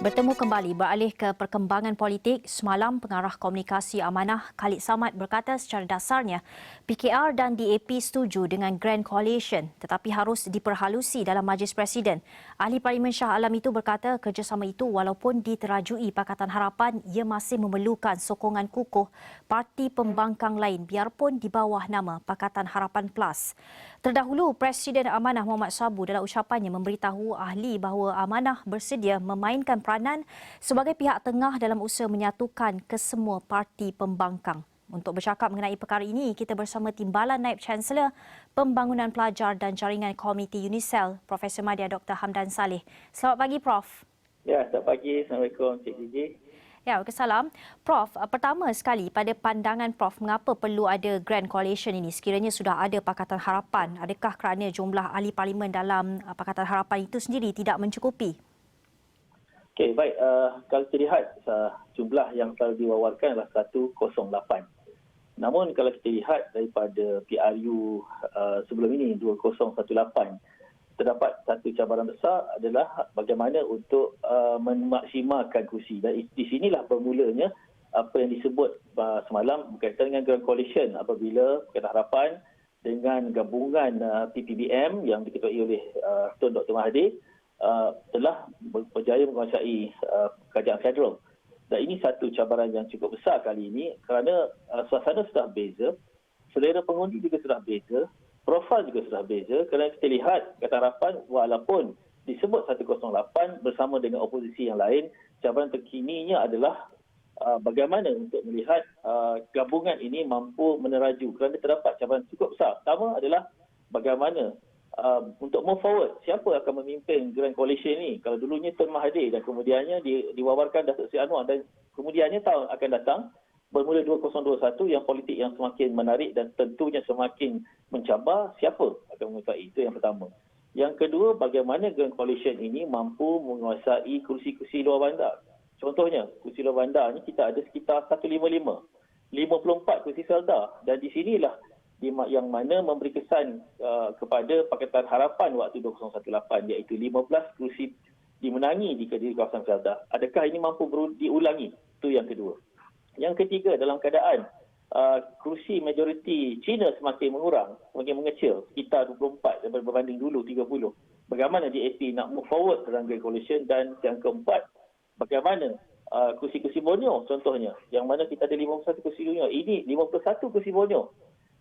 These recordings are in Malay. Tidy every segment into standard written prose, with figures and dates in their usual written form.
Bertemu kembali beralih ke perkembangan politik, semalam pengarah komunikasi Amanah Khalid Samad berkata secara dasarnya PKR dan DAP setuju dengan Grand Coalition tetapi harus diperhalusi dalam Majlis Presiden. Ahli Parlimen Shah Alam itu berkata kerjasama itu walaupun diterajui Pakatan Harapan, ia masih memerlukan sokongan kukuh parti pembangkang lain biarpun di bawah nama Pakatan Harapan Plus. Terdahulu, Presiden Amanah Muhammad Sabu dalam ucapannya memberitahu ahli bahawa Amanah bersedia memainkan peranan sebagai pihak tengah dalam usaha menyatukan kesemua parti pembangkang. Untuk bercakap mengenai perkara ini, kita bersama Timbalan Naib Chancellor Pembangunan Pelajar dan Jaringan Komiti UNICEL, Profesor Madya Dr. Hamdan Saleh. Selamat pagi, Prof. Ya, selamat pagi. Assalamualaikum, Cik Gigi. Ya, Waalaikumsalam. Prof, pertama sekali pada pandangan Prof, mengapa perlu ada Grand Coalition ini? Sekiranya sudah ada Pakatan Harapan, adakah kerana jumlah ahli parlimen dalam Pakatan Harapan itu sendiri tidak mencukupi? Okey, baik. Kalau kita lihat jumlah yang telah diwawarkan adalah 108. Namun kalau kita lihat daripada PRU sebelum ini 2018, terdapat satu cabaran besar adalah bagaimana untuk memaksimalkan kursi. Dan di sinilah bermulanya apa yang disebut semalam berkaitan dengan Grand Coalition apabila Pakatan Harapan dengan gabungan PPBM yang diketuai oleh Tun Dr. Mahathir telah berjaya menguasai kerajaan federal. Dan ini satu cabaran yang cukup besar kali ini kerana suasana sudah beza, selera pengundi juga sudah beza, profil juga sudah beza kerana kita lihat Pakatan Harapan walaupun disebut 108 bersama dengan oposisi yang lain, cabaran terkininya adalah bagaimana untuk melihat gabungan ini mampu meneraju kerana terdapat cabaran cukup besar. Pertama adalah bagaimana untuk move forward, siapa akan memimpin Grand Coalition ini. Kalau dulunya Tun Mahathir dan kemudiannya diwawarkan Datuk Seri Anwar dan kemudiannya tahun akan datang bermula 2021 yang politik yang semakin menarik dan tentunya semakin mencabar, siapa akan menguasai. Itu yang pertama. Yang kedua, bagaimana Grand Coalition ini mampu menguasai kursi-kursi luar bandar. Contohnya, kursi luar bandar ni kita ada sekitar 155, 54 kursi Felda, dan di sinilah yang mana memberi kesan kepada Pakatan Harapan waktu 2018 iaitu 15 kursi dimenangi di kawasan Felda. Adakah ini mampu diulangi? Itu yang kedua. Yang ketiga, dalam keadaan kursi majoriti Cina semakin mengurang, semakin mengecil, sekitar 24 berbanding dulu 30. Bagaimana DAP nak move forward dalam Grand Coalition? Dan yang keempat, bagaimana kursi-kursi Borneo contohnya, yang mana kita ada 51 kursi Borneo, ini 51 kursi Borneo.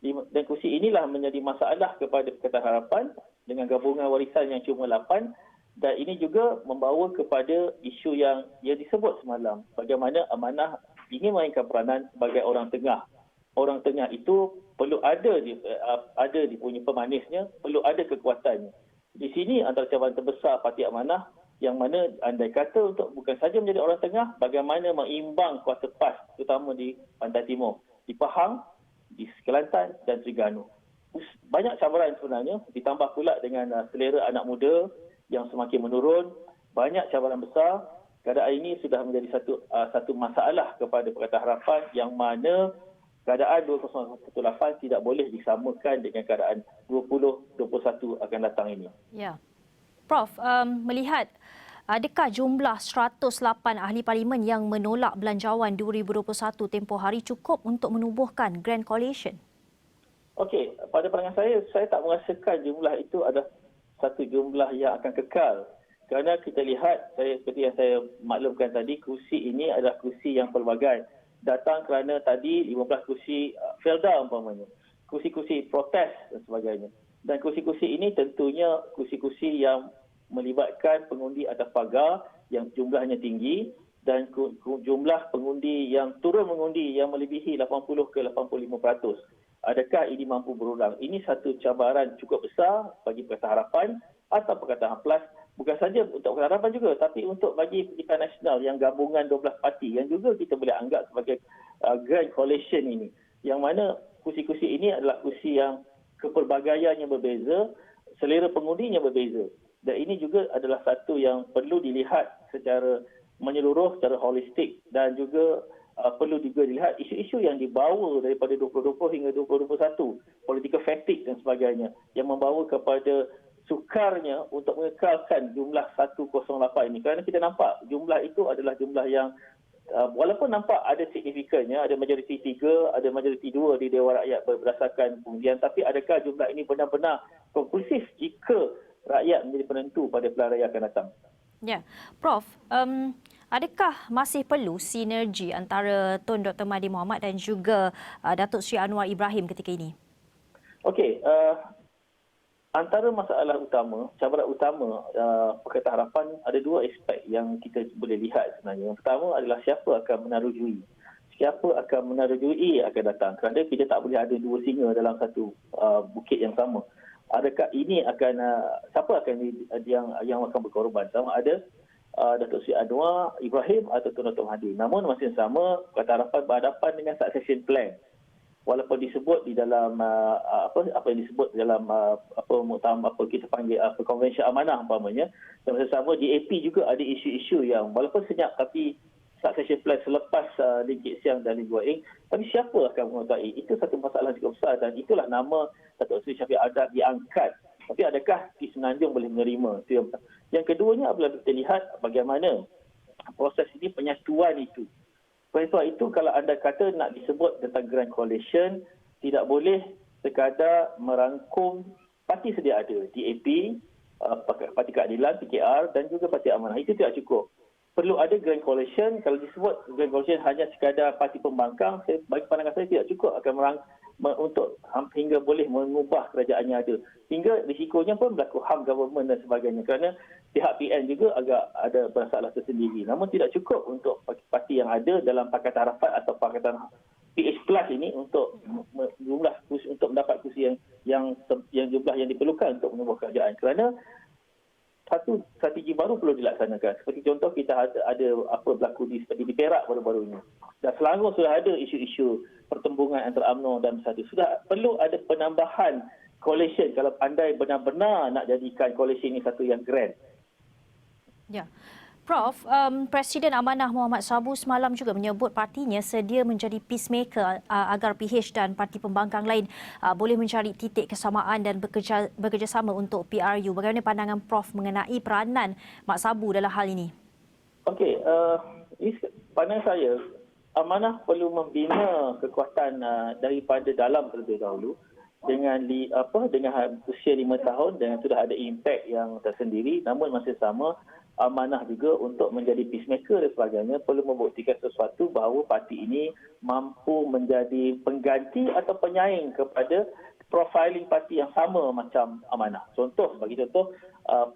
Dan kursi inilah menjadi masalah kepada Pakatan Harapan dengan gabungan warisan yang cuma 8. Dan ini juga membawa kepada isu yang disebut semalam, bagaimana Amanah ingin mainkan peranan sebagai orang tengah. Orang tengah itu perlu ada di punya pemanisnya, perlu ada kekuatannya. Di sini antara cabaran terbesar Parti Amanah, yang mana andai kata untuk bukan saja menjadi orang tengah, bagaimana mengimbang kuasa PAS terutama di Pantai Timur, di Pahang, di Kelantan dan Terengganu. Banyak cabaran sebenarnya, ditambah pula dengan selera anak muda yang semakin menurun, banyak cabaran besar. Keadaan ini sudah menjadi satu masalah kepada Pakatan Harapan yang mana keadaan 2018 tidak boleh disamakan dengan keadaan 2021 akan datang ini. Ya. Prof, melihat adakah jumlah 108 ahli parlimen yang menolak belanjawan 2021 tempoh hari cukup untuk menubuhkan Grand Coalition? Okey, pada pandangan saya tak merasakan jumlah itu ada satu jumlah yang akan kekal. Kerana kita lihat, seperti yang saya maklumkan tadi, kursi ini adalah kursi yang pelbagai. Datang kerana tadi 15 kursi Felda umpamanya, kursi-kursi protes dan sebagainya. Dan kursi-kursi ini tentunya kursi-kursi yang melibatkan pengundi atas pagar yang jumlahnya tinggi dan jumlah pengundi yang turun mengundi yang melebihi 80 ke 85%. Adakah ini mampu berulang? Ini satu cabaran cukup besar bagi Pakatan Harapan atau Pakatan Plus. Bukan saja untuk Pakatan Harapan juga, tapi untuk bagi Pendidikan Nasional yang gabungan 12 parti yang juga kita boleh anggap sebagai Grand Coalition ini. Yang mana kursi-kursi ini adalah kursi yang kepelbagaiannya berbeza, selera pengundinya berbeza. Dan ini juga adalah satu yang perlu dilihat secara menyeluruh, secara holistik, dan juga perlu juga dilihat isu-isu yang dibawa daripada 2020 hingga 2021, political fatigue dan sebagainya, yang membawa kepada sukarnya untuk mengekalkan jumlah 108 ini, kerana kita nampak jumlah itu adalah jumlah yang walaupun nampak ada signifikannya, ada majoriti 3, ada majoriti 2 di Dewan Rakyat berdasarkan pengundian, tapi adakah jumlah ini benar-benar konklusif jika rakyat menjadi penentu pada pilihan raya akan datang? Ya, Prof, adakah masih perlu sinergi antara Tun Dr. Mahathir Mohamad dan juga Datuk Seri Anwar Ibrahim ketika ini? Okey, antara masalah utama, cabaran utama Pakatan Harapan ada 2 aspek yang kita boleh lihat sebenarnya. Yang pertama adalah siapa akan menarujui. Siapa akan menarujui akan datang. Kerana kita tak boleh ada 2 singa dalam satu bukit yang sama. Adakah ini akan siapa akan yang akan berkorban? Sama ada Datuk Seri Anwar Ibrahim atau Tun Dr. Mahathir. Namun masa yang sama Pakatan Harapan berhadapan dengan succession plan. Walaupun disebut di dalam apa yang disebut dalam muktamar kita panggil konvensyen amanah umpamanya, dan masa sama DAP juga ada isu-isu yang walaupun senyap tapi succession plan selepas Lee Kit Siang dan Lee Guo Eng, tapi siapa akan menguasai? Itu satu masalah cukup besar, dan itulah nama Datuk Seri Shafie Adab diangkat. Tapi adakah di Semenanjung boleh menerima? Itu yang keduanya apabila kita lihat bagaimana proses ini penyatuan itu. Oleh sebab itu, kalau anda kata nak disebut tentang Grand Coalition, tidak boleh sekadar merangkum parti sedia ada, DAP, Parti Keadilan, PKR dan juga Parti Amanah. Itu tidak cukup. Perlu ada Grand Coalition. Kalau disebut Grand Coalition hanya sekadar parti pembangkang, bagi pandangan saya tidak cukup akan untuk hingga boleh mengubah kerajaan yang ada. Hingga risikonya pun berlaku harm government dan sebagainya. Kerana pihak PN juga agak ada masalah tersendiri. Namun tidak cukup untuk parti yang ada dalam Pakatan Harapan atau Pakatan PH Plus ini untuk jumlah kursi, untuk mendapat kursi yang jumlah yang diperlukan untuk mengubah kerajaan. Kerana satu strategi baru perlu dilaksanakan. Seperti contoh kita ada apa berlaku seperti di Perak baru-baru ini. Dan Selangor sudah ada isu-isu pertembungan antara UMNO dan Bersatu. Sudah perlu ada penambahan coalition kalau pandai benar-benar nak jadikan coalition ini satu yang grand. Ya. Prof, Presiden Amanah Muhammad Sabu semalam juga menyebut partinya sedia menjadi peacemaker agar PH dan parti pembangkang lain boleh mencari titik kesamaan dan bekerjasama untuk PRU. Bagaimana pandangan Prof mengenai peranan Mak Sabu dalam hal ini? Okey, pandangan saya, Amanah perlu membina kekuatan daripada dalam terlebih dahulu dengan usia 5 tahun dan sudah ada impak yang tersendiri. Namun masa sama Amanah juga untuk menjadi peacemaker dan sebagainya perlu membuktikan sesuatu bahawa parti ini mampu menjadi pengganti atau penyaing kepada profiling parti yang sama macam Amanah. Bagi contoh,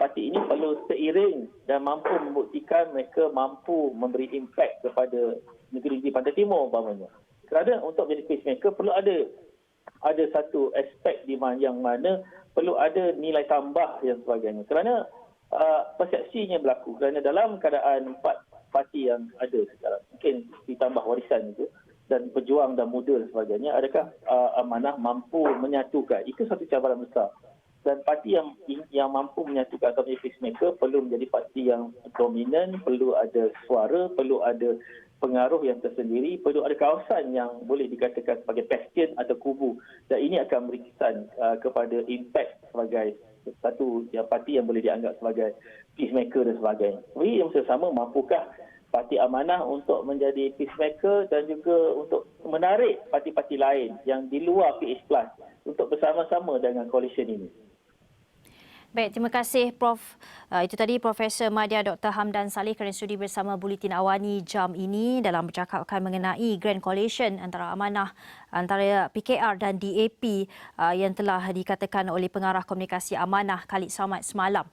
parti ini perlu seiring dan mampu membuktikan mereka mampu memberi impak kepada negeri di Pantai Timur umpamanya. Kerana untuk menjadi peacemaker perlu ada satu aspek yang mana perlu ada nilai tambah yang sebagainya. Kerana persepsinya berlaku kerana dalam keadaan 4 parti yang ada sekarang, mungkin ditambah warisan itu dan pejuang dan muda dan sebagainya, adakah Amanah mampu menyatukan? Itu satu cabaran besar. Dan parti yang mampu menyatukan atau menjadi peacemaker perlu menjadi parti yang dominan, perlu ada suara, perlu ada pengaruh yang tersendiri, perlu ada kawasan yang boleh dikatakan sebagai bastion atau kubu, dan ini akan memberi kesan kepada impact sebagai satu parti yang boleh dianggap sebagai peacemaker dan sebagainya. Jadi yang sama, mampukah Parti Amanah untuk menjadi peacemaker dan juga untuk menarik parti-parti lain yang di luar PH Plus untuk bersama-sama dengan coalition ini? Baik, terima kasih Prof. Itu tadi Profesor Madya Dr. Hamdan Saleh kerana sudi bersama Buletin Awani jam ini dalam bercakapkan mengenai Grand Coalition antara Amanah, antara PKR dan DAP yang telah dikatakan oleh pengarah komunikasi Amanah Khalid Samad semalam.